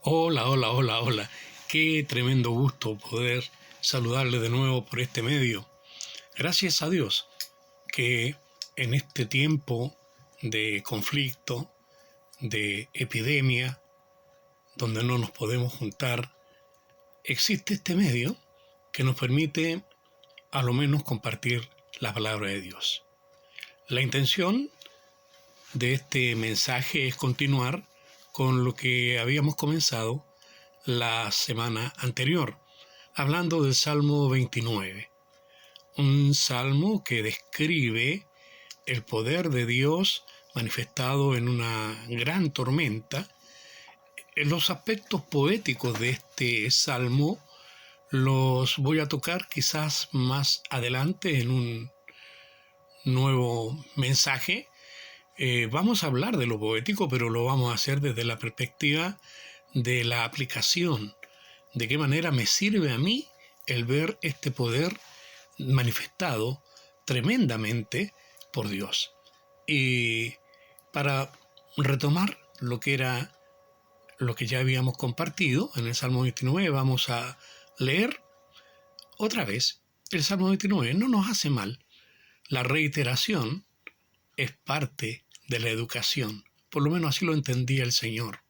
Hola, hola, hola, hola. Qué tremendo gusto poder saludarle de nuevo por este medio. Gracias a Dios que en este tiempo de conflicto, de epidemia, donde no nos podemos juntar, existe este medio que nos permite a lo menos compartir la palabra de Dios. La intención de este mensaje es continuar con lo que habíamos comenzado la semana anterior, hablando del Salmo 29, un salmo que describe el poder de Dios manifestado en una gran tormenta. Los aspectos poéticos de este salmo los voy a tocar quizás más adelante en un nuevo mensaje. Vamos a hablar de lo poético, pero lo vamos a hacer desde la perspectiva de la aplicación. ¿De qué manera me sirve a mí el ver este poder manifestado tremendamente por Dios? Y para retomar lo que ya habíamos compartido en el Salmo 29, vamos a leer otra vez el Salmo 29. No nos hace mal. La reiteración es parte de la educación. Por lo menos así lo entendía el Señor.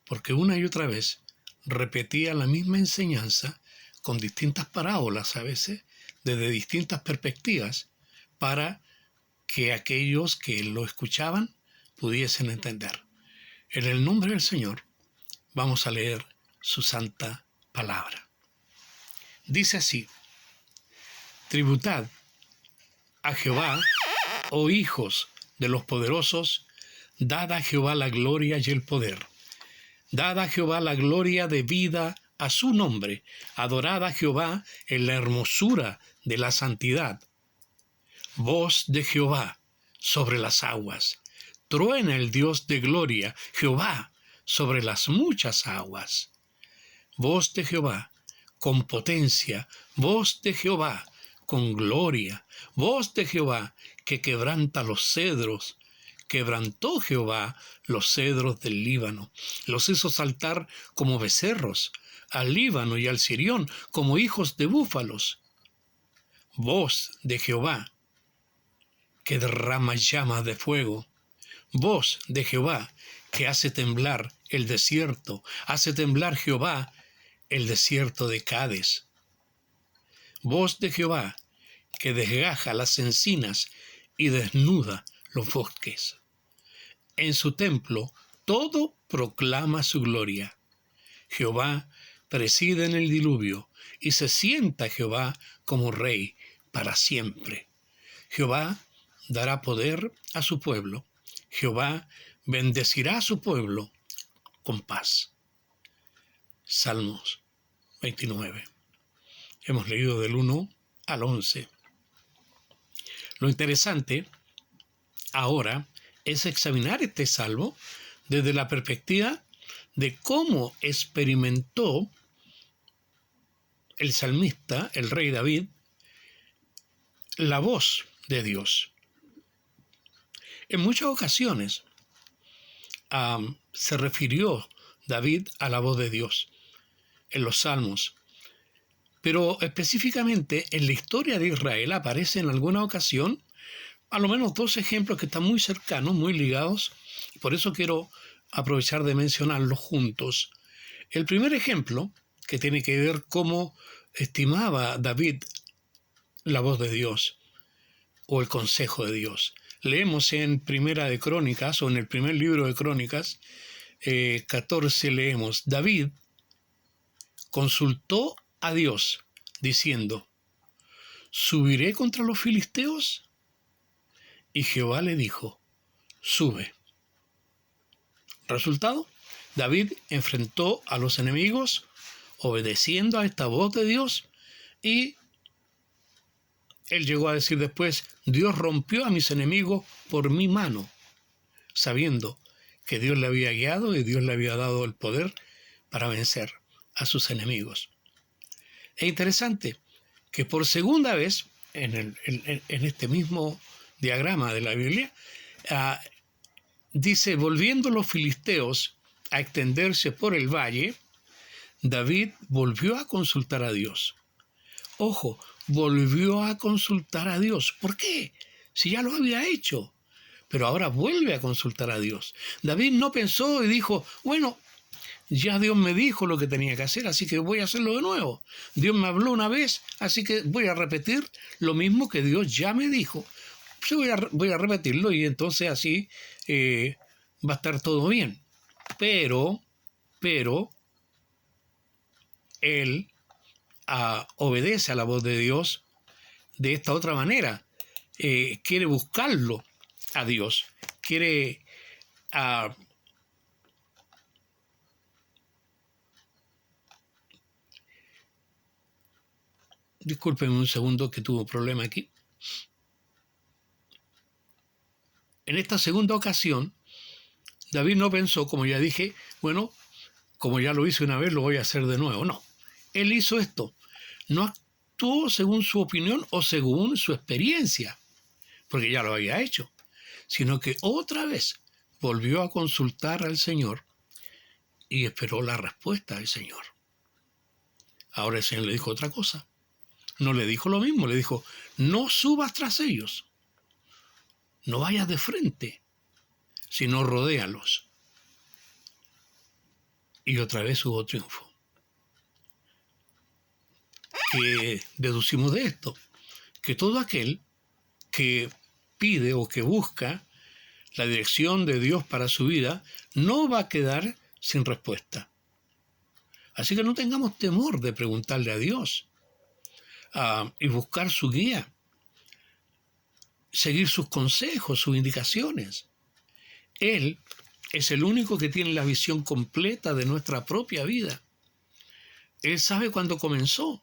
Porque una y otra vez repetía la misma enseñanza con distintas parábolas a veces, desde distintas perspectivas, para que aquellos que lo escuchaban pudiesen entender. En el nombre del Señor vamos a leer su santa palabra. Dice así: tributad a Jehová, oh hijos de los poderosos, dad a Jehová la gloria y el poder. Dad a Jehová la gloria debida a su nombre. Adorad a Jehová en la hermosura de la santidad. Voz de Jehová sobre las aguas. Truena el Dios de gloria, Jehová, sobre las muchas aguas. Voz de Jehová con potencia. Voz de Jehová con gloria. Voz de Jehová que quebranta los cedros. Quebrantó Jehová los cedros del Líbano, los hizo saltar como becerros, al Líbano y al Sirión como hijos de búfalos. Voz de Jehová que derrama llamas de fuego. Voz de Jehová que hace temblar el desierto, hace temblar Jehová el desierto de Cades. Voz de Jehová que desgaja las encinas y desnuda los bosques. En su templo todo proclama su gloria. Jehová preside en el diluvio, y se sienta Jehová como rey para siempre. Jehová dará poder a su pueblo. Jehová bendecirá a su pueblo con paz. Salmos 29. Hemos leído del 1 al 11. Lo interesante ahora es examinar este salmo desde la perspectiva de cómo experimentó el salmista, el rey David, la voz de Dios. En muchas ocasiones se refirió David a la voz de Dios en los salmos, pero específicamente en la historia de Israel aparece en alguna ocasión a lo menos dos ejemplos que están muy cercanos, muy ligados, por eso quiero aprovechar de mencionarlos juntos. El primer ejemplo, que tiene que ver cómo estimaba David la voz de Dios o el consejo de Dios. Leemos en Primera de Crónicas, o en el primer libro de Crónicas, 14 leemos: David consultó a Dios, diciendo: ¿subiré contra los filisteos? Y Jehová le dijo: sube. Resultado: David enfrentó a los enemigos obedeciendo a esta voz de Dios, y él llegó a decir después: Dios rompió a mis enemigos por mi mano, sabiendo que Dios le había guiado y Dios le había dado el poder para vencer a sus enemigos. Es interesante que por segunda vez en este mismo diagrama de la Biblia, dice: volviendo los filisteos a extenderse por el valle, David volvió a consultar a Dios. Ojo, volvió a consultar a Dios. ¿Por qué? Si ya lo había hecho. Pero ahora vuelve a consultar a Dios. David no pensó y dijo, bueno, ya Dios me dijo lo que tenía que hacer, así que voy a hacerlo de nuevo. Dios me habló una vez, así que voy a repetir lo mismo que Dios ya me dijo. Yo voy a repetirlo y entonces así va a estar todo bien. Pero, él obedece a la voz de Dios de esta otra manera. Quiere buscarlo a Dios. Quiere discúlpenme un segundo que tuve un problema aquí. En esta segunda ocasión, David no pensó, como ya dije, bueno, como ya lo hice una vez, lo voy a hacer de nuevo. No, él hizo esto. No actuó según su opinión o según su experiencia, porque ya lo había hecho, sino que otra vez volvió a consultar al Señor y esperó la respuesta del Señor. Ahora el Señor le dijo otra cosa. No le dijo lo mismo, le dijo, no subas tras ellos, no vayas de frente, sino rodéalos. Y otra vez hubo triunfo. ¿Qué deducimos de esto? Que todo aquel que pide o que busca la dirección de Dios para su vida no va a quedar sin respuesta. Así que no tengamos temor de preguntarle a Dios y buscar su guía, seguir sus consejos, sus indicaciones. Él es el único que tiene la visión completa de nuestra propia vida. Él sabe cuándo comenzó,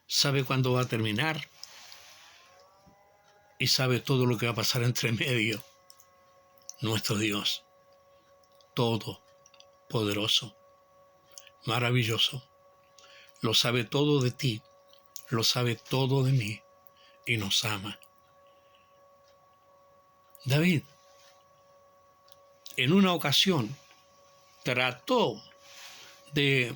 sabe cuándo va a terminar y sabe todo lo que va a pasar entre medio. Nuestro Dios, todopoderoso, maravilloso, lo sabe todo de ti, lo sabe todo de mí y nos ama. David, en una ocasión, trató de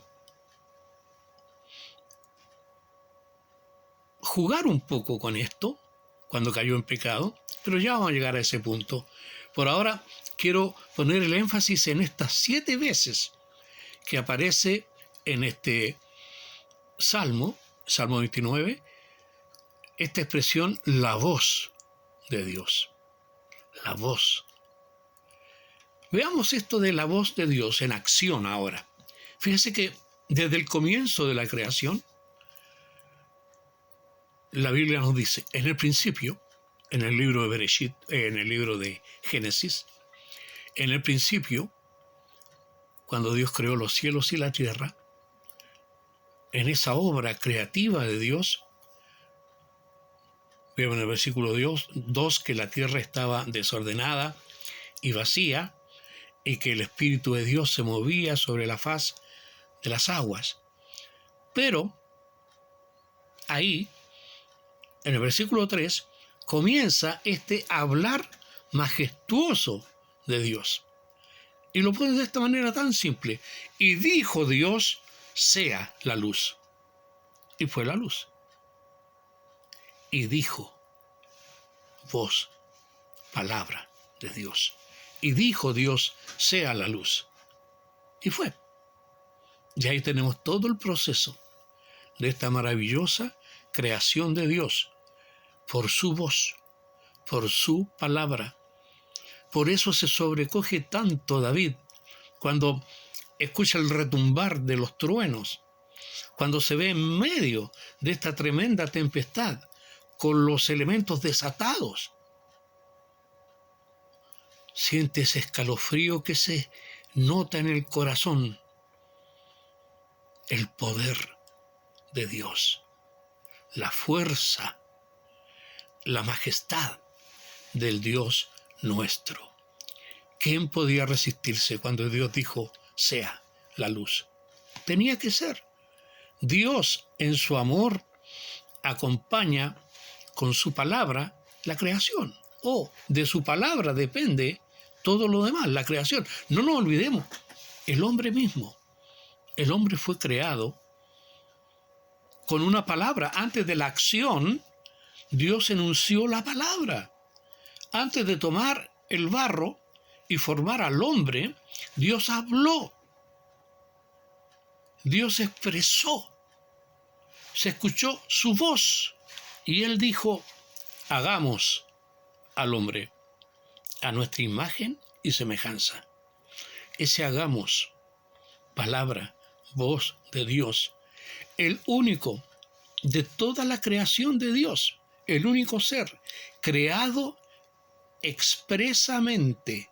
jugar un poco con esto cuando cayó en pecado, pero ya vamos a llegar a ese punto. Por ahora quiero poner el énfasis en estas 7 veces que aparece en este Salmo 29, esta expresión, la voz de Dios. La voz. Veamos esto de la voz de Dios en acción ahora. Fíjense que desde el comienzo de la creación, la Biblia nos dice, en el principio, en el libro de Bereshit, en el libro de Génesis, en el principio, cuando Dios creó los cielos y la tierra, en esa obra creativa de Dios, vemos en el versículo 2 que la tierra estaba desordenada y vacía, y que el Espíritu de Dios se movía sobre la faz de las aguas. Pero ahí, en el versículo 3, comienza este hablar majestuoso de Dios. Y lo pone de esta manera tan simple. Y dijo Dios, sea la luz. Y fue la luz. Y dijo, voz, palabra de Dios. Y dijo Dios, sea la luz. Y fue. Y ahí tenemos todo el proceso de esta maravillosa creación de Dios, por su voz, por su palabra. Por eso se sobrecoge tanto David cuando escucha el retumbar de los truenos, cuando se ve en medio de esta tremenda tempestad, con los elementos desatados. Siente ese escalofrío que se nota en el corazón, el poder de Dios, la fuerza, la majestad del Dios nuestro. ¿Quién podía resistirse cuando Dios dijo, sea la luz? Tenía que ser. Dios, en su amor, acompaña con su palabra la creación. De su palabra depende todo lo demás, la creación. No nos olvidemos el hombre mismo. El hombre fue creado con una palabra. Antes de la acción, Dios enunció la palabra. Antes de tomar el barro y formar al hombre, Dios habló. Dios expresó. Se escuchó su voz. Y Él dijo, hagamos al hombre a nuestra imagen y semejanza. Ese hagamos, palabra, voz de Dios, el único de toda la creación de Dios, el único ser creado expresamente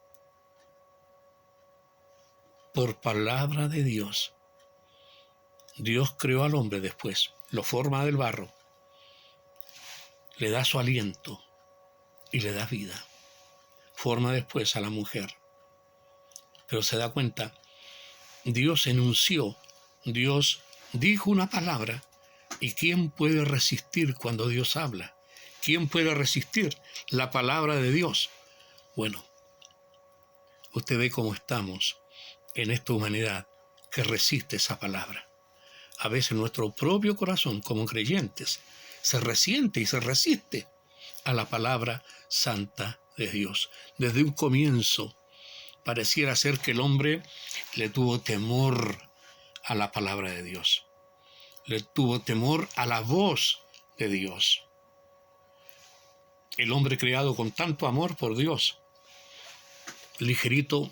por palabra de Dios. Dios creó al hombre después, lo forma del barro, le da su aliento y le da vida. Forma después a la mujer. Pero se da cuenta, Dios enunció, Dios dijo una palabra, ¿y quién puede resistir cuando Dios habla? ¿Quién puede resistir la palabra de Dios? Bueno, usted ve cómo estamos en esta humanidad que resiste esa palabra. A veces nuestro propio corazón, como creyentes, se resiente y se resiste a la palabra santa de Dios. Desde un comienzo, pareciera ser que el hombre le tuvo temor a la palabra de Dios. Le tuvo temor a la voz de Dios. El hombre creado con tanto amor por Dios, ligerito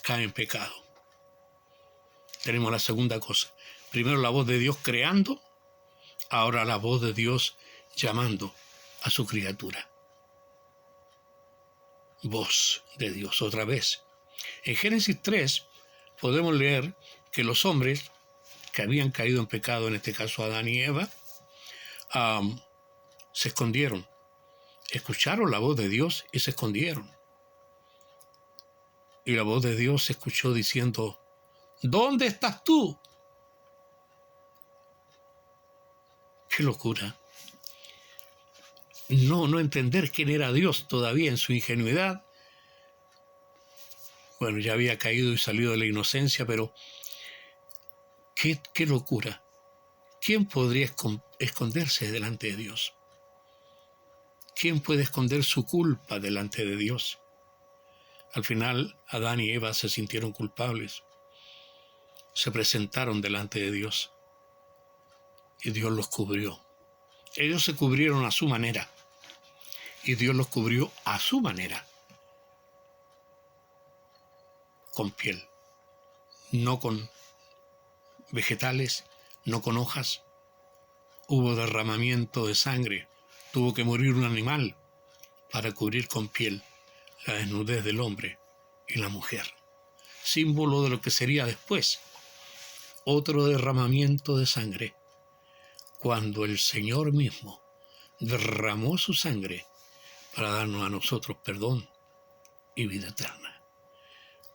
cae en pecado. Tenemos la segunda cosa. Primero la voz de Dios creando, ahora la voz de Dios llamando a su criatura. Voz de Dios otra vez. En Génesis 3 podemos leer que los hombres que habían caído en pecado, en este caso Adán y Eva, se escondieron. Escucharon la voz de Dios y se escondieron. Y la voz de Dios se escuchó diciendo, ¿dónde estás tú? ¡Qué locura! No entender quién era Dios todavía en su ingenuidad. Bueno, ya había caído y salido de la inocencia, pero qué locura. ¿Quién podría esconderse delante de Dios? ¿Quién puede esconder su culpa delante de Dios? Al final, Adán y Eva se sintieron culpables. Se presentaron delante de Dios. Y Dios los cubrió. Ellos se cubrieron a su manera. Y Dios los cubrió a su manera. Con piel. No con vegetales, no con hojas. Hubo derramamiento de sangre. Tuvo que morir un animal para cubrir con piel la desnudez del hombre y la mujer. Símbolo de lo que sería después. Otro derramamiento de sangre. Cuando el Señor mismo derramó su sangre para darnos a nosotros perdón y vida eterna.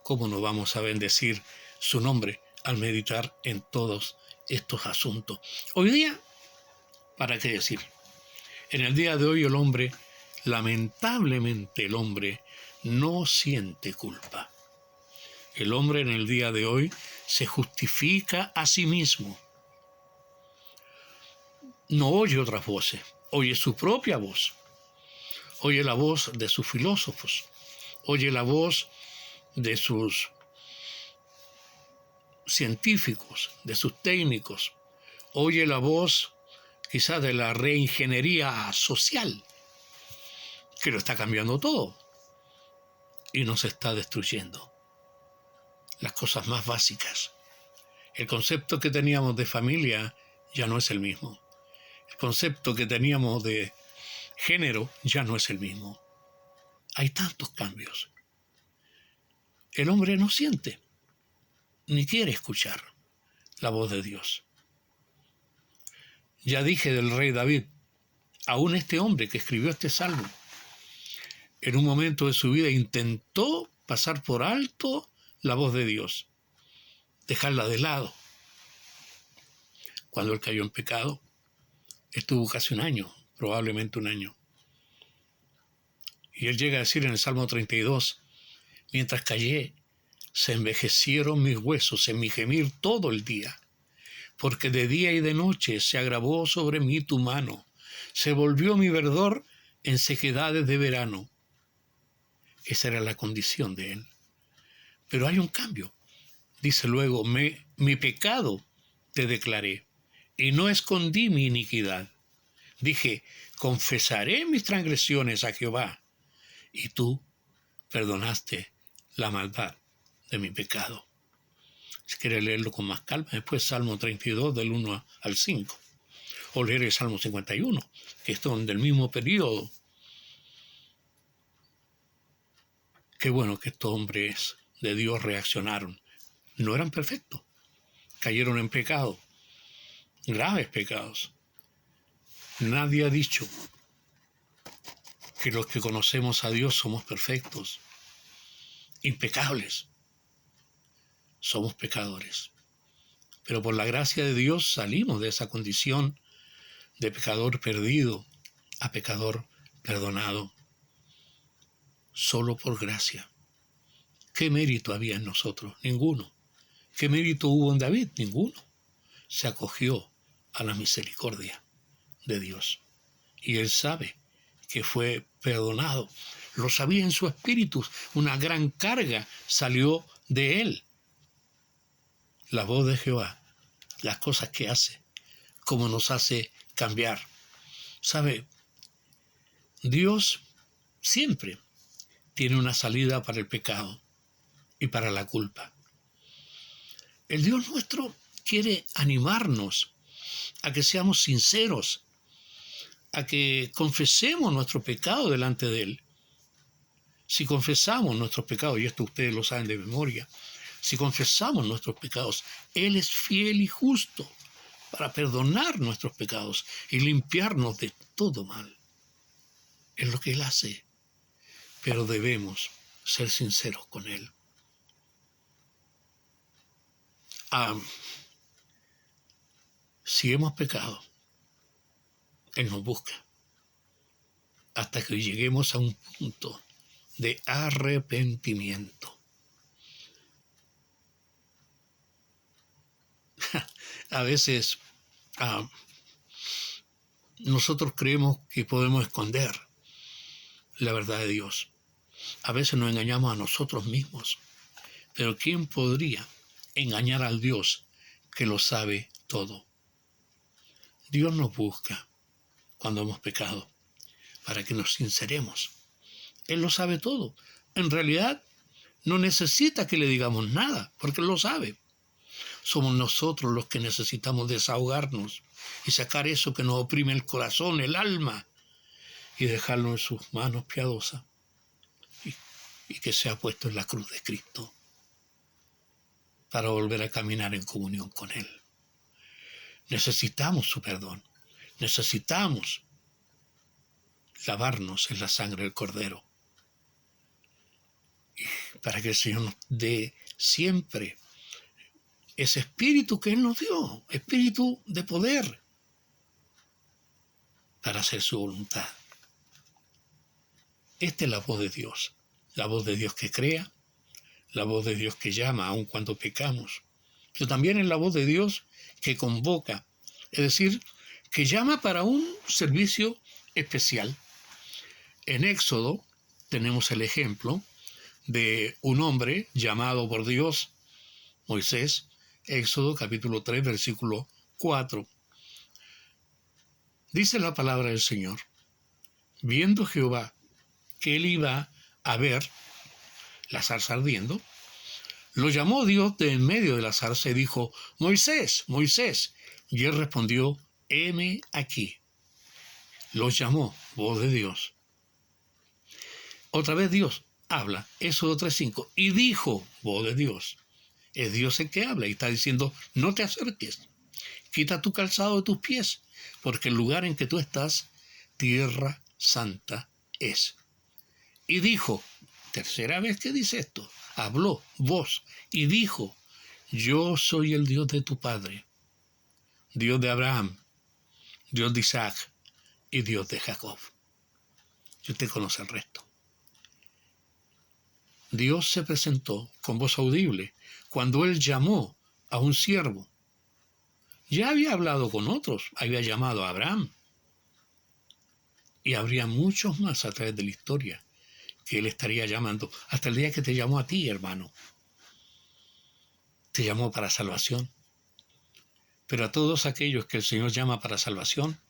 ¿Cómo no vamos a bendecir su nombre al meditar en todos estos asuntos? Hoy día, ¿para qué decir? En el día de hoy el hombre, lamentablemente el hombre, no siente culpa. El hombre en el día de hoy se justifica a sí mismo. No oye otras voces, oye su propia voz. Oye la voz de sus filósofos, oye la voz de sus científicos, de sus técnicos, oye la voz quizás de la reingeniería social, que lo está cambiando todo y nos está destruyendo las cosas más básicas. El concepto que teníamos de familia ya no es el mismo. El concepto que teníamos de género ya no es el mismo. Hay tantos cambios. El hombre no siente, ni quiere escuchar la voz de Dios. Ya dije del rey David, aún este hombre que escribió este salmo, en un momento de su vida intentó pasar por alto la voz de Dios, dejarla de lado. Cuando él cayó en pecado, estuvo casi un año, probablemente un año. Y él llega a decir en el Salmo 32, mientras callé, Se envejecieron mis huesos en mi gemir todo el día, porque de día y de noche se agravó sobre mí tu mano, se volvió mi verdor en sequedades de verano. Esa era la condición de él. Pero hay un cambio. Dice luego, mi pecado te declaré, y no escondí mi iniquidad. Dije, confesaré mis transgresiones a Jehová, y tú perdonaste la maldad de mi pecado. Si quiere leerlo con más calma, después Salmo 32 del 1 al 5, o leer el Salmo 51, que son del mismo periodo. Qué bueno que estos hombres de Dios reaccionaron. No eran perfectos, cayeron en pecado, graves pecados. Nadie ha dicho que los que conocemos a Dios somos perfectos, impecables. Somos pecadores. Pero por la gracia de Dios salimos de esa condición de pecador perdido a pecador perdonado. Solo por gracia. ¿Qué mérito había en nosotros? Ninguno. ¿Qué mérito hubo en David? Ninguno. Se acogió a la misericordia de Dios. Y él sabe que fue perdonado. Lo sabía en su espíritu. Una gran carga salió de él. La voz de Jehová, las cosas que hace, cómo nos hace cambiar. ¿Sabe? Dios siempre tiene una salida para el pecado y para la culpa. El Dios nuestro quiere animarnos a que seamos sinceros, a que confesemos nuestro pecado delante de Él. Si confesamos nuestros pecados, y esto ustedes lo saben de memoria, si confesamos nuestros pecados, Él es fiel y justo para perdonar nuestros pecados y limpiarnos de todo mal. Es lo que Él hace, pero debemos ser sinceros con Él. Si hemos pecado, Él nos busca hasta que lleguemos a un punto de arrepentimiento. A veces nosotros creemos que podemos esconder la verdad de Dios. A veces nos engañamos a nosotros mismos. Pero ¿quién podría engañar al Dios que lo sabe todo? Dios nos busca cuando hemos pecado para que nos sinceremos. Él lo sabe todo. En realidad no necesita que le digamos nada, porque Él lo sabe. Somos nosotros los que necesitamos desahogarnos y sacar eso que nos oprime el corazón, el alma, y dejarlo en sus manos piadosas y que sea puesto en la cruz de Cristo para volver a caminar en comunión con Él. Necesitamos su perdón. Necesitamos lavarnos en la sangre del Cordero y para que el Señor nos dé siempre ese espíritu que Él nos dio, espíritu de poder para hacer su voluntad. Esta es la voz de Dios que crea, la voz de Dios que llama aun cuando pecamos, pero también es la voz de Dios que convoca, es decir, que llama para un servicio especial. En Éxodo tenemos el ejemplo de un hombre llamado por Dios, Moisés, Éxodo capítulo 3, versículo 4. Dice la palabra del Señor: viendo Jehová que él iba a ver la zarza ardiendo, lo llamó Dios de en medio de la zarza y dijo: Moisés, Moisés. Y él respondió: heme aquí. Los llamó, voz de Dios. Otra vez Dios habla, Éxodo 3:5, y dijo, voz de Dios. Es Dios el que habla y está diciendo: no te acerques, quita tu calzado de tus pies, porque el lugar en que tú estás, tierra santa es. Y dijo, tercera vez que dice esto, habló, voz, y dijo: yo soy el Dios de tu padre, Dios de Abraham, Dios de Isaac y Dios de Jacob. Y usted conoce el resto. Dios se presentó con voz audible cuando Él llamó a un siervo. Ya había hablado con otros, había llamado a Abraham. Y habría muchos más a través de la historia que Él estaría llamando, hasta el día que te llamó a ti, hermano. Te llamó para salvación. Pero a todos aquellos que el Señor llama para salvación,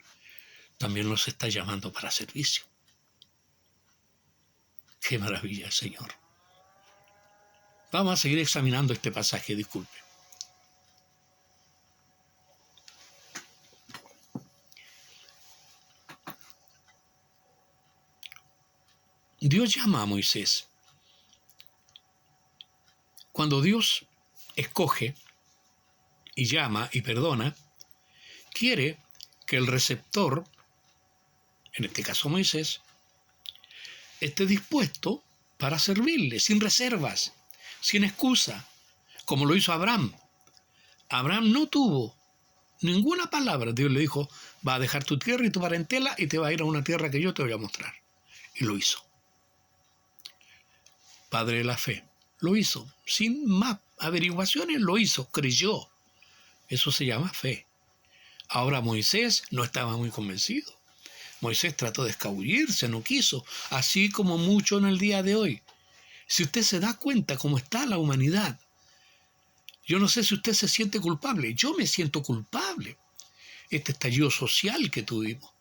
también los está llamando para servicio. ¡Qué maravilla, Señor! Vamos a seguir examinando este pasaje, disculpe. Dios llama a Moisés. Cuando Dios escoge y llama y perdona, quiere que el receptor, en este caso Moisés, esté dispuesto para servirle, sin reservas, sin excusa, como lo hizo Abraham. Abraham no tuvo ninguna palabra. Dios le dijo, va a dejar tu tierra y tu parentela y te va a ir a una tierra que yo te voy a mostrar. Y lo hizo. Padre de la fe, lo hizo. Sin más averiguaciones, lo hizo, creyó. Eso se llama fe. Ahora Moisés no estaba muy convencido. Moisés trató de escabullirse, no quiso, así como mucho en el día de hoy. Si usted se da cuenta cómo está la humanidad, yo no sé si usted se siente culpable, yo me siento culpable. Este estallido social que tuvimos,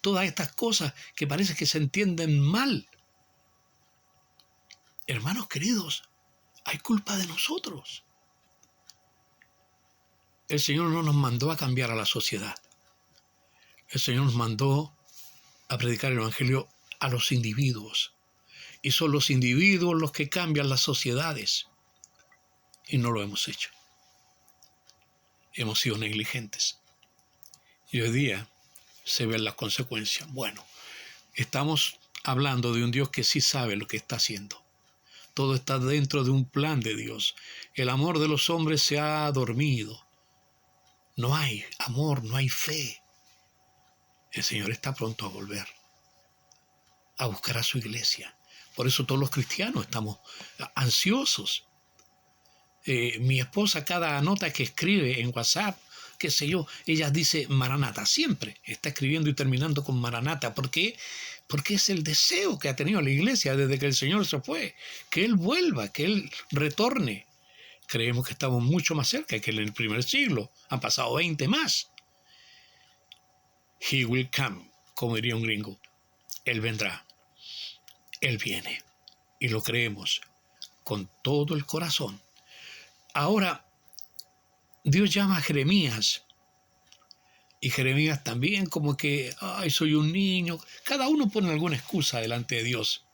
todas estas cosas que parece que se entienden mal. Hermanos queridos, hay culpa de nosotros. El Señor no nos mandó a cambiar a la sociedad. El Señor nos mandó a predicar el Evangelio a los individuos. Y son los individuos los que cambian las sociedades. Y no lo hemos hecho. Hemos sido negligentes. Y hoy día se ven las consecuencias. Bueno, estamos hablando de un Dios que sí sabe lo que está haciendo. Todo está dentro de un plan de Dios. El amor de los hombres se ha dormido. No hay amor, no hay fe. El Señor está pronto a volver, a buscar a su iglesia. Por eso todos los cristianos estamos ansiosos. Mi esposa, cada nota que escribe en WhatsApp, qué sé yo, ella dice Maranata, siempre está escribiendo y terminando con Maranata. ¿Por qué? Porque es el deseo que ha tenido la iglesia desde que el Señor se fue, que Él vuelva, que Él retorne. Creemos que estamos mucho más cerca que en el primer siglo, han pasado 20 más. He will come, como diría un gringo. Él vendrá, Él viene, y lo creemos con todo el corazón. Ahora, Dios llama a Jeremías, y Jeremías también como que, ay, soy un niño. Cada uno pone alguna excusa delante de Dios.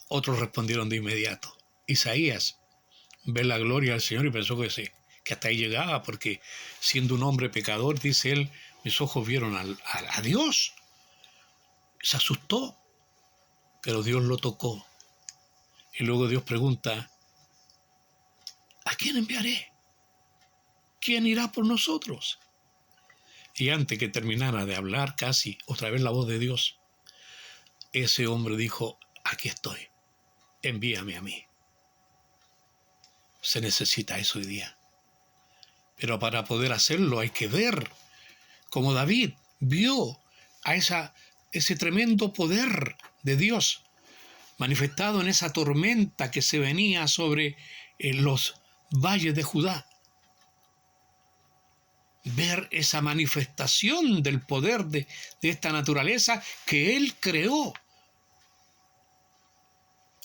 Otros respondieron de inmediato. Isaías ve la gloria del Señor y pensó que sí, que hasta ahí llegaba, porque siendo un hombre pecador, dice él, mis ojos vieron a Dios. Se asustó, pero Dios lo tocó. Y luego Dios pregunta, ¿a quién enviaré? ¿Quién irá por nosotros? Y antes que terminara de hablar casi otra vez la voz de Dios, ese hombre dijo, aquí estoy, envíame a mí. Se necesita eso hoy día. Pero para poder hacerlo hay que ver, como David vio a ese tremendo poder de Dios manifestado en esa tormenta que se venía sobre los valles de Judá. Ver esa manifestación del poder de esta naturaleza que Él creó.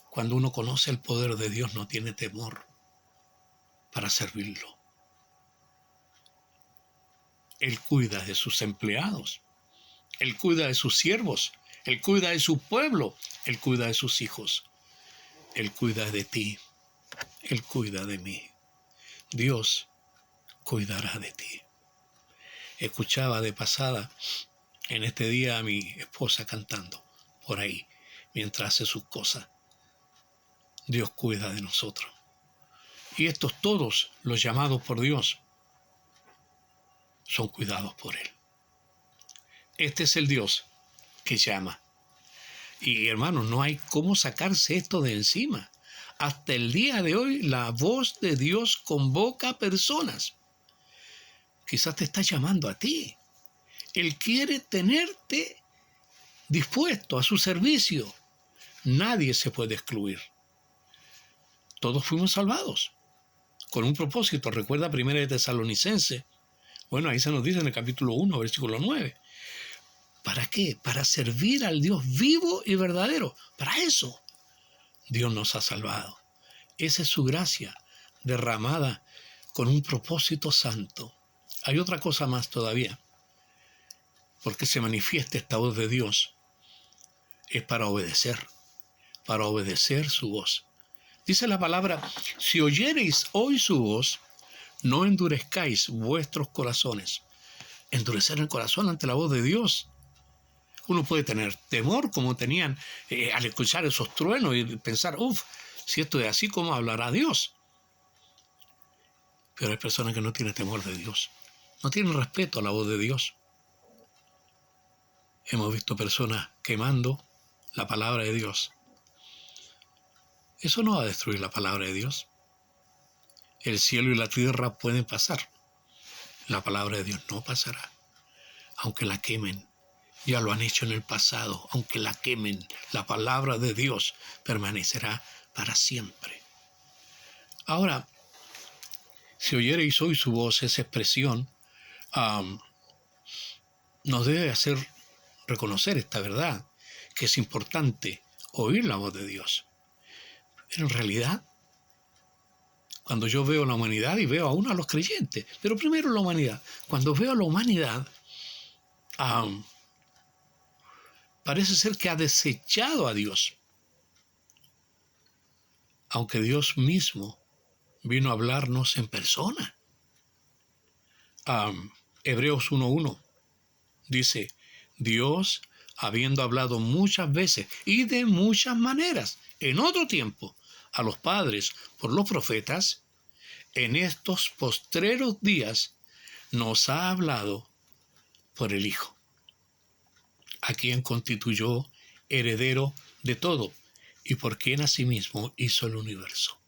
Cuando uno conoce el poder de Dios no tiene temor para servirlo. Él cuida de sus empleados, Él cuida de sus siervos, Él cuida de su pueblo, Él cuida de sus hijos, Él cuida de ti, Él cuida de mí. Dios cuidará de ti. Escuchaba de pasada en este día a mi esposa cantando por ahí, mientras hace sus cosas. Dios cuida de nosotros. Y estos todos, los llamados por Dios, son cuidados por Él. Este es el Dios que llama. Y hermanos, no hay cómo sacarse esto de encima. Hasta el día de hoy, la voz de Dios convoca a personas. Quizás te está llamando a ti. Él quiere tenerte dispuesto a su servicio. Nadie se puede excluir. Todos fuimos salvados con un propósito. Recuerda 1 Tesalonicenses. Bueno, ahí se nos dice en el capítulo 1, versículo 9. ¿Para qué? Para servir al Dios vivo y verdadero. Para eso Dios nos ha salvado. Esa es su gracia derramada con un propósito santo. Hay otra cosa más todavía. Porque se manifiesta esta voz de Dios. Es para obedecer su voz. Dice la palabra, si oyereis hoy su voz, no endurezcáis vuestros corazones. Endurecer el corazón ante la voz de Dios. Uno puede tener temor como tenían al escuchar esos truenos y pensar, si esto es así, ¿cómo hablará Dios? Pero hay personas que no tienen temor de Dios. No tienen respeto a la voz de Dios. Hemos visto personas quemando la palabra de Dios. Eso no va a destruir la palabra de Dios. El cielo y la tierra pueden pasar. La palabra de Dios no pasará. Aunque la quemen. Ya lo han hecho en el pasado. Aunque la quemen, la palabra de Dios permanecerá para siempre. Ahora, si oyereis hoy su voz, esa expresión, nos debe hacer reconocer esta verdad, que es importante oír la voz de Dios. Pero en realidad, cuando yo veo la humanidad y veo aún a los creyentes, pero primero la humanidad, cuando veo a la humanidad, parece ser que ha desechado a Dios. Aunque Dios mismo vino a hablarnos en persona. Hebreos 1:1 dice, Dios, habiendo hablado muchas veces y de muchas maneras, en otro tiempo, a los padres por los profetas, en estos postreros días nos ha hablado por el Hijo, a quien constituyó heredero de todo y por quien asimismo hizo el universo.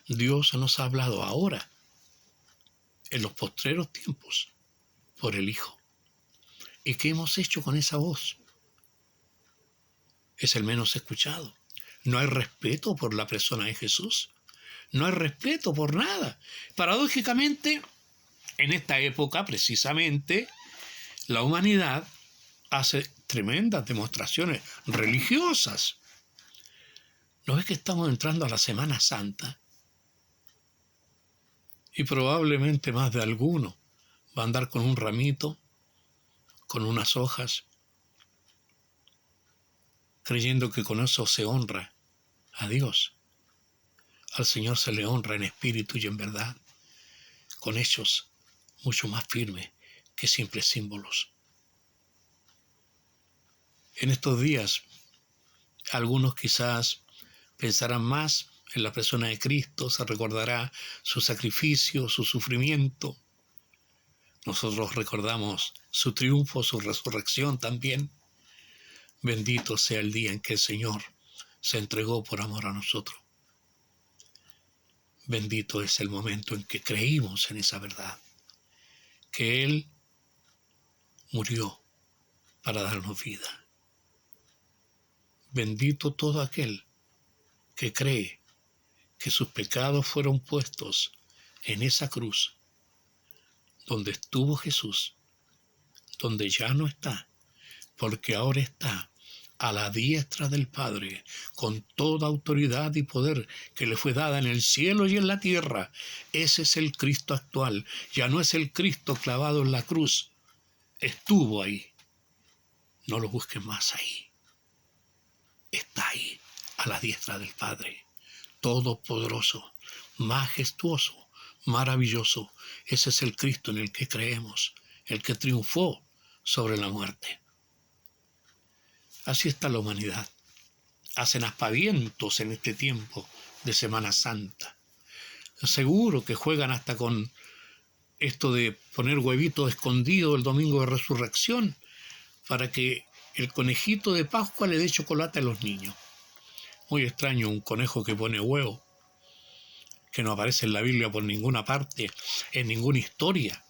Dios nos ha hablado ahora, en los postreros tiempos, por el Hijo. ¿Y qué hemos hecho con esa voz? Es el menos escuchado. No hay respeto por la persona de Jesús. No hay respeto por nada. Paradójicamente, en esta época, precisamente, la humanidad hace tremendas demostraciones religiosas. ¿No ves que estamos entrando a la Semana Santa? Y probablemente más de alguno va a andar con un ramito, con unas hojas, creyendo que con eso se honra a Dios. Al Señor se le honra en espíritu y en verdad, con hechos mucho más firmes que simples símbolos. En estos días, algunos quizás pensarán más en la persona de Cristo, se recordará su sacrificio, su sufrimiento. Nosotros recordamos su triunfo, su resurrección también. Bendito sea el día en que el Señor se entregó por amor a nosotros. Bendito es el momento en que creímos en esa verdad, que Él murió para darnos vida. Bendito todo aquel que cree que sus pecados fueron puestos en esa cruz, donde estuvo Jesús, donde ya no está, porque ahora está a la diestra del Padre, con toda autoridad y poder que le fue dada en el cielo y en la tierra. Ese es el Cristo actual, ya no es el Cristo clavado en la cruz. Estuvo ahí. No lo busques más ahí. Está ahí, a la diestra del Padre, todopoderoso, majestuoso, maravilloso. Ese es el Cristo en el que creemos, el que triunfó sobre la muerte. Así está la humanidad. Hacen aspavientos en este tiempo de Semana Santa. Seguro que juegan hasta con esto de poner huevitos escondidos el domingo de resurrección para que el conejito de Pascua le dé chocolate a los niños. Muy extraño, un conejo que pone huevo, que no aparece en la Biblia por ninguna parte, en ninguna historia.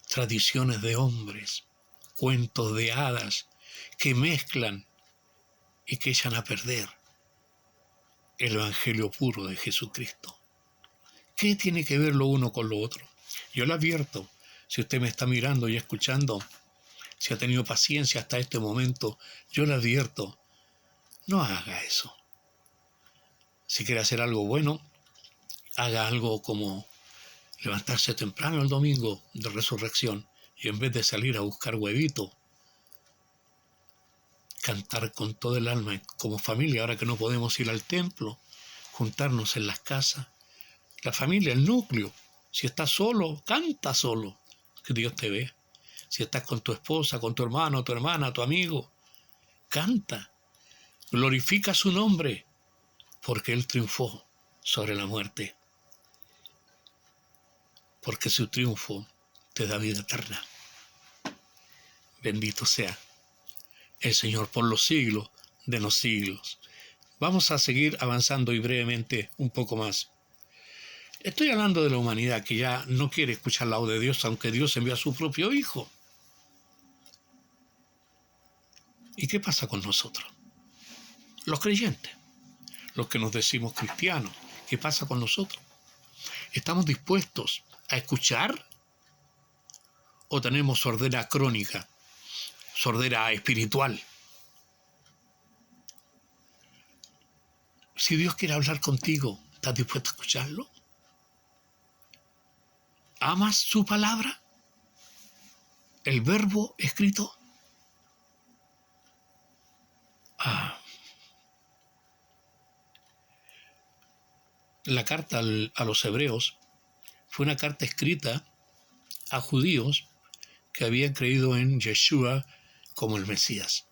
Tradiciones de hombres, cuentos de hadas que mezclan y que echan a perder el evangelio puro de Jesucristo. ¿Qué tiene que ver lo uno con lo otro? Yo le advierto, si usted me está mirando y escuchando, si ha tenido paciencia hasta este momento, yo le advierto, no haga eso. Si quiere hacer algo bueno, haga algo como levantarse temprano el domingo de resurrección y en vez de salir a buscar huevito, cantar con todo el alma como familia, ahora que no podemos ir al templo, juntarnos en las casas. La familia, el núcleo. Si estás solo, canta solo, que Dios te ve. Si estás con tu esposa, con tu hermano, tu hermana, tu amigo, canta. Glorifica su nombre, porque Él triunfó sobre la muerte. Porque su triunfo te da vida eterna. Bendito sea el Señor por los siglos de los siglos. Vamos a seguir avanzando y brevemente un poco más. Estoy hablando de la humanidad que ya no quiere escuchar la voz de Dios, aunque Dios envió a su propio Hijo. ¿Y qué pasa con nosotros? Los creyentes, los que nos decimos cristianos, ¿qué pasa con nosotros? ¿Estamos dispuestos a escuchar o tenemos sordera crónica, sordera espiritual? Si Dios quiere hablar contigo, ¿estás dispuesto a escucharlo? ¿Amas su palabra? ¿El verbo escrito? La carta a los hebreos fue una carta escrita a judíos que habían creído en Yeshua como el Mesías.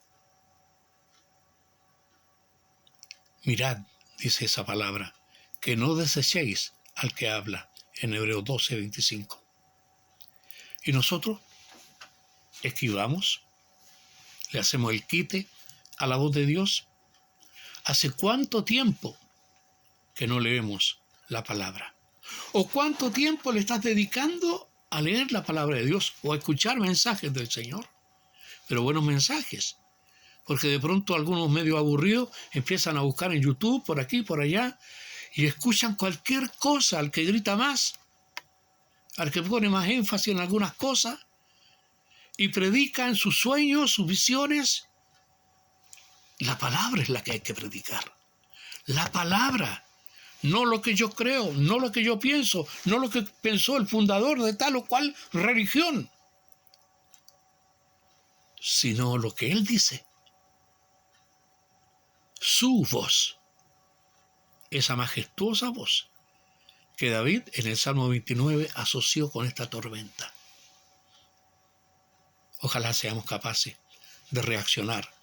Mirad, dice esa palabra, que no desechéis al que habla, en Hebreos 12:25. Y nosotros esquivamos, le hacemos el quite a la voz de Dios. ¿Hace cuánto tiempo que no leemos la palabra? ¿O cuánto tiempo le estás dedicando a leer la palabra de Dios o a escuchar mensajes del Señor? Pero buenos mensajes, porque de pronto algunos medio aburridos empiezan a buscar en YouTube, por aquí, por allá, y escuchan cualquier cosa, al que grita más, al que pone más énfasis en algunas cosas, y predican sus sueños, sus visiones. La palabra es la que hay que predicar. La palabra. No lo que yo creo, no lo que yo pienso, no lo que pensó el fundador de tal o cual religión, sino lo que él dice. Su voz, esa majestuosa voz que David en el Salmo 29 asoció con esta tormenta. Ojalá seamos capaces de reaccionar.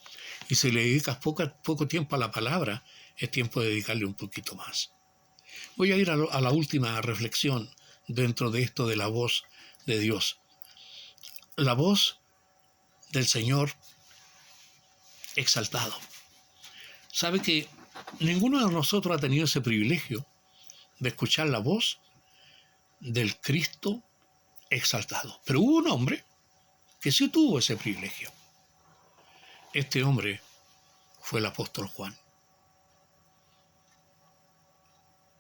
Y si le dedicas poco tiempo a la palabra, es tiempo de dedicarle un poquito más. Voy a ir a la última reflexión dentro de esto de la voz de Dios. La voz del Señor exaltado. ¿Sabe que ninguno de nosotros ha tenido ese privilegio de escuchar la voz del Cristo exaltado? Pero hubo un hombre que sí tuvo ese privilegio. Este hombre fue el apóstol Juan.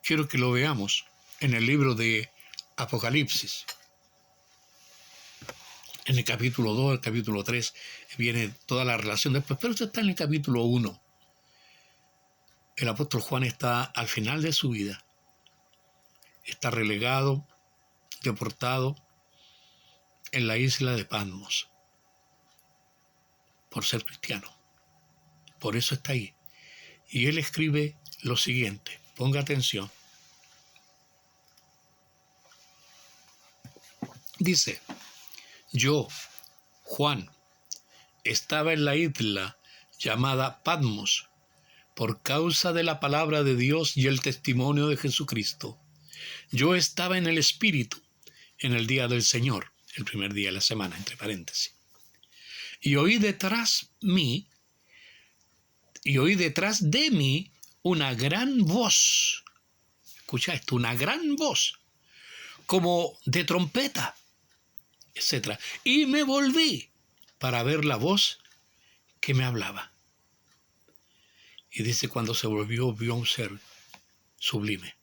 Quiero que lo veamos en el libro de Apocalipsis. En el capítulo 2, el capítulo 3, viene toda la relación después, pero esto está en el capítulo 1. El apóstol Juan está al final de su vida. Está relegado, deportado en la isla de Patmos por ser cristiano. Por eso está ahí. Y él escribe lo siguiente. Ponga atención. Dice, yo, Juan, estaba en la isla llamada Patmos por causa de la palabra de Dios y el testimonio de Jesucristo. Yo estaba en el Espíritu en el día del Señor, el primer día de la semana, entre paréntesis. y oí detrás de mí una gran voz. Escucha esto, una gran voz, como de trompeta, etc. Y me volví para ver la voz que me hablaba. Y dice, cuando se volvió, vio a un ser sublime.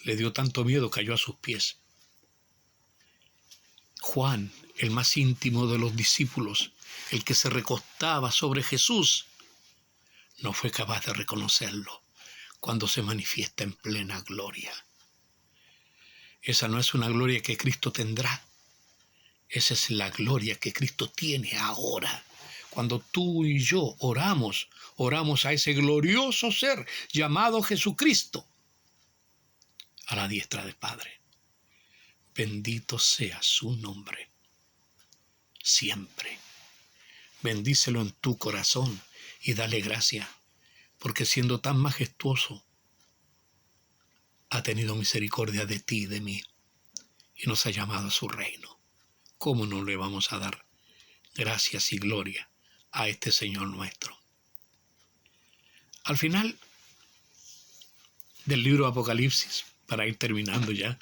Le dio tanto miedo, cayó a sus pies. Juan, el más íntimo de los discípulos, el que se recostaba sobre Jesús, no fue capaz de reconocerlo cuando se manifiesta en plena gloria. Esa no es una gloria que Cristo tendrá. Esa es la gloria que Cristo tiene ahora. Cuando tú y yo oramos a ese glorioso ser llamado Jesucristo, a la diestra del Padre. Bendito sea su nombre, siempre. Bendícelo en tu corazón y dale gracia, porque siendo tan majestuoso, ha tenido misericordia de ti y de mí, y nos ha llamado a su reino. ¿Cómo no le vamos a dar gracias y gloria a este Señor nuestro? Al final del libro de Apocalipsis, para ir terminando ya,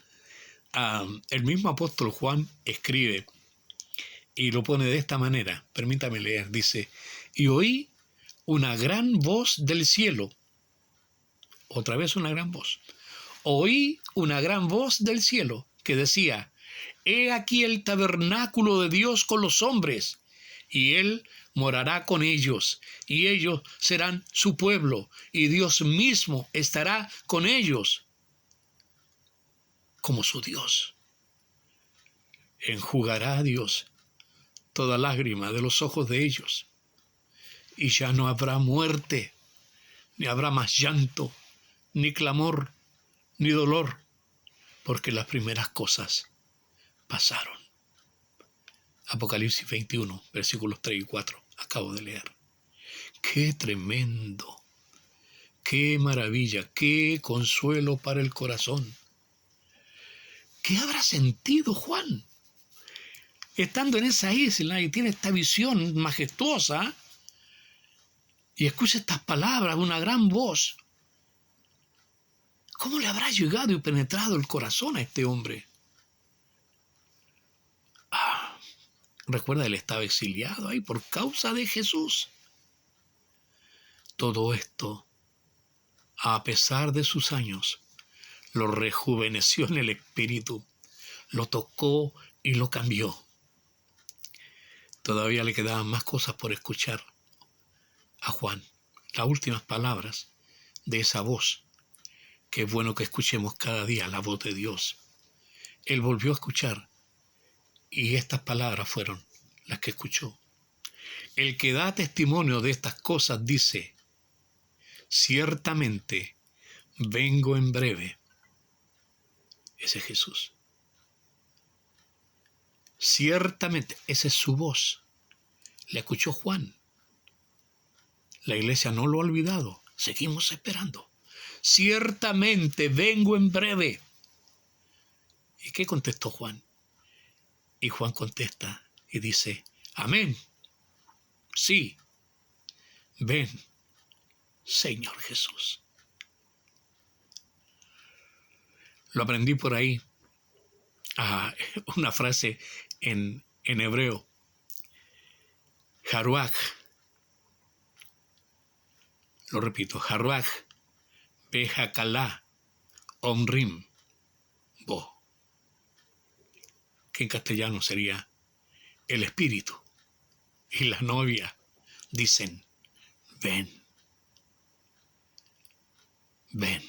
el mismo apóstol Juan escribe y lo pone de esta manera. Permítame leer. Dice, y oí una gran voz del cielo. Otra vez una gran voz. Oí una gran voz del cielo que decía, he aquí el tabernáculo de Dios con los hombres, y Él morará con ellos, y ellos serán su pueblo, y Dios mismo estará con ellos como su Dios. Enjugará a Dios toda lágrima de los ojos de ellos, y ya no habrá muerte, ni habrá más llanto, ni clamor, ni dolor, porque las primeras cosas pasaron. Apocalipsis 21, versículos 3 y 4, acabo de leer. ¡Qué tremendo! ¡Qué maravilla! ¡Qué consuelo para el corazón! ¿Qué habrá sentido Juan estando en esa isla y tiene esta visión majestuosa y escucha estas palabras, una gran voz? ¿Cómo le habrá llegado y penetrado el corazón a este hombre? Recuerda, él estaba exiliado ahí por causa de Jesús. Todo esto, a pesar de sus años, lo rejuveneció en el espíritu, lo tocó y lo cambió. Todavía le quedaban más cosas por escuchar a Juan, las últimas palabras de esa voz, que es bueno que escuchemos cada día la voz de Dios. Él volvió a escuchar y estas palabras fueron las que escuchó. El que da testimonio de estas cosas dice, ciertamente vengo en breve. Ese es Jesús. Ciertamente, esa es su voz. La escuchó Juan. La iglesia no lo ha olvidado. Seguimos esperando. Ciertamente vengo en breve. ¿Y qué contestó Juan? Y Juan contesta y dice, amén. Sí, ven, Señor Jesús. Lo aprendí por ahí. Una frase en hebreo. Haruach. Lo repito, Haruach, Bejakalá, Omrim, Bo. Que en castellano sería el espíritu y la novia dicen, ven, ven,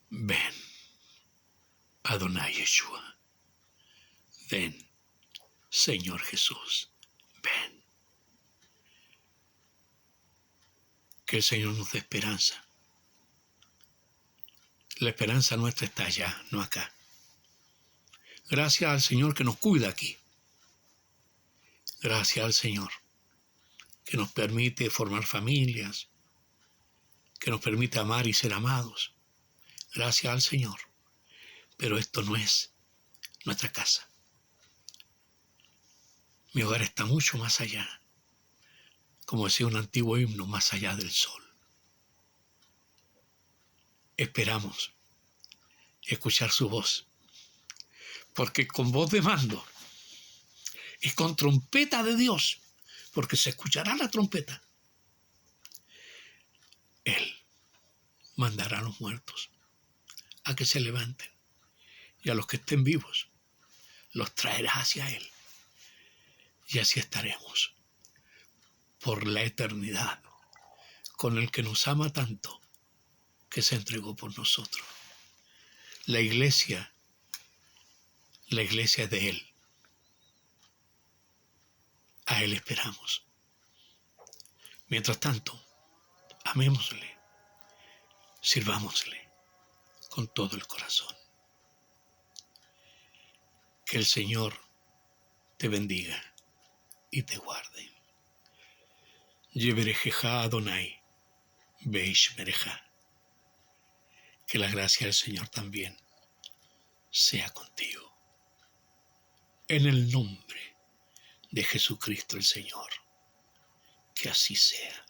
ven, Adonai Yeshua, ven, Señor Jesús, ven. Que el Señor nos dé esperanza. La esperanza nuestra está allá, no acá. Gracias al Señor que nos cuida aquí. Gracias al Señor que nos permite formar familias, que nos permite amar y ser amados. Gracias al Señor. Pero esto no es nuestra casa. Mi hogar está mucho más allá, como decía un antiguo himno, más allá del sol. Esperamos escuchar su voz, porque con voz de mando y con trompeta de Dios, porque se escuchará la trompeta, Él mandará a los muertos a que se levanten, y a los que estén vivos los traerá hacia Él, y así estaremos por la eternidad con el que nos ama tanto, que se entregó por nosotros. La iglesia es de Él. A Él esperamos. Mientras tanto, amémosle, sirvámosle con todo el corazón. Que el Señor te bendiga y te guarde. Yeberejeja Adonai, Beishmereja. Que la gracia del Señor también sea contigo. En el nombre de Jesucristo el Señor, que así sea.